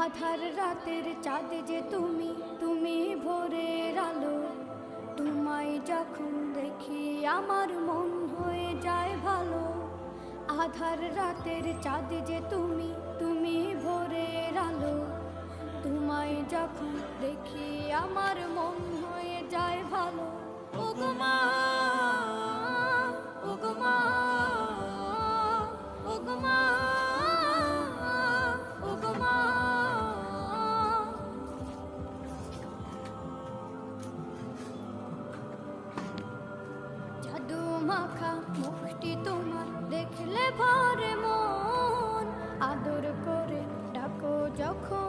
আধার রাতের চাঁদ যে তুমি, তুমি ভোরের আলো। তোমায় যখন দেখি আমার মন হয়ে যায় ভালো। আধার রাতের চাঁদ যে তুমি, তুমি ভোরের আলো। তোমায় যখন দেখি আমার মন হয়ে যায় ভালো। ওগো মা, ওগো মা, ওগো মা, ওগো মা। জাদু মাখা মুখটি তোমার দেখলে ভরে মন, আদর করে ডাকো যখন